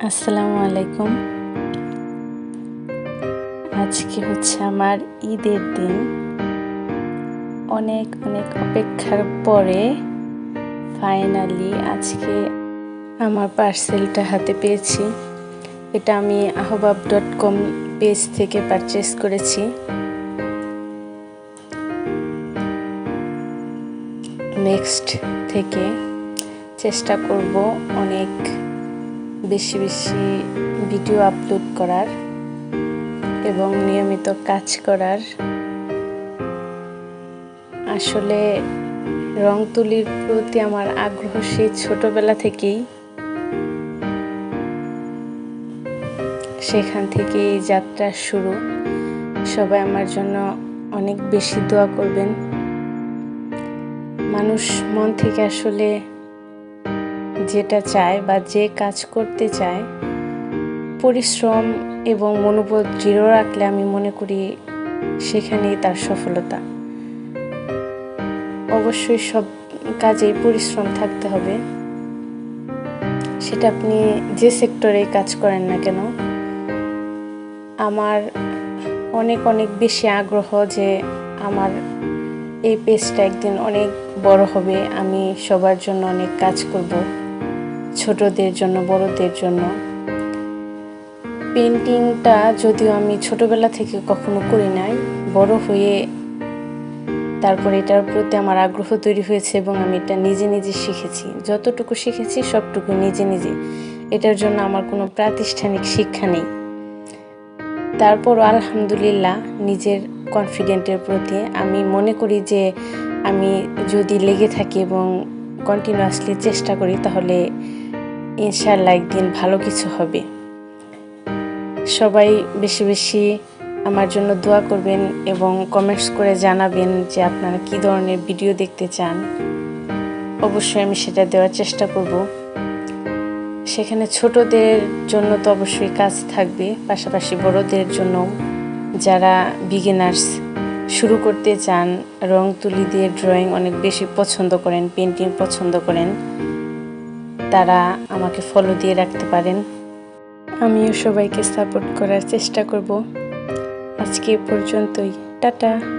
আসসালামু আলাইকুম। আজকে হচ্ছে আমার ঈদের দিন। অনেক অপেক্ষার পরে ফাইনালি আজকে আমার পার্সেলটা হাতে পেয়েছি। এটা আমি ahbab.com পেজ থেকে পারচেজ করেছি। নেক্সট থেকে চেষ্টা করব অনেক বেশি ভিডিও আপলোড করার এবং নিয়মিত কাজ করার। আসলে রং তুলির প্রতি আমার আগ্রহ সেই ছোটবেলা থেকেই। সেখান থেকেই যাত্রা শুরু। সবাই আমার জন্য অনেক বেশি দোয়া করবেন। মানুষ মন থেকে আসলে যেটা চায় বা যে কাজ করতে চায়, পরিশ্রম এবং মনোবল দৃঢ় রাখলে আমি মনে করি সেখানেই তার সফলতা। অবশ্যই সব কাজেই পরিশ্রম থাকতে হবে, সেটা আপনি যে সেক্টরেই কাজ করেন না কেন। আমার অনেক বেশি আগ্রহ যে আমার এই পেজটা একদিন অনেক বড় হবে। আমি সবার জন্য অনেক কাজ করব, ছোটদের জন্য, বড়দের জন্য। পেন্টিংটা যদিও আমি ছোটবেলা থেকে কখনো করি নাই, বড় হয়ে তারপর এটার প্রতি আমার আগ্রহ তৈরি হয়েছে এবং আমি এটা নিজে শিখেছি। যতটুকু শিখেছি সবটুকু নিজে। এটার জন্য আমার কোনো প্রাতিষ্ঠানিক শিক্ষা নেই। তারপরও আলহামদুলিল্লাহ নিজের কনফিডেন্টের প্রতি আমি মনে করি যে আমি যদি লেগে থাকি এবং কন্টিনিউয়াসলি চেষ্টা করি তাহলে ইনশাআল্লাহ একদিন ভালো কিছু হবে। সবাই বেশি আমার জন্য দোয়া করবেন এবং কমেন্টস করে জানাবেন যে আপনারা কী ধরনের ভিডিও দেখতে চান। অবশ্যই আমি সেটা দেওয়ার চেষ্টা করব। সেখানে ছোটদের জন্য তো অবশ্যই কাজ থাকবে, পাশাপাশি বড়দের জন্য যারা বিগিনার্স, শুরু করতে চান, রং তুলি দিয়ে ড্রয়িং অনেক বেশি পছন্দ করেন, পেন্টিং পছন্দ করেন, তারা আমাকে ফলো দিয়ে রাখতে পারেন। আমিও সবাইকে সাপোর্ট করার চেষ্টা করব। আজকে এ পর্যন্তই। টাটা।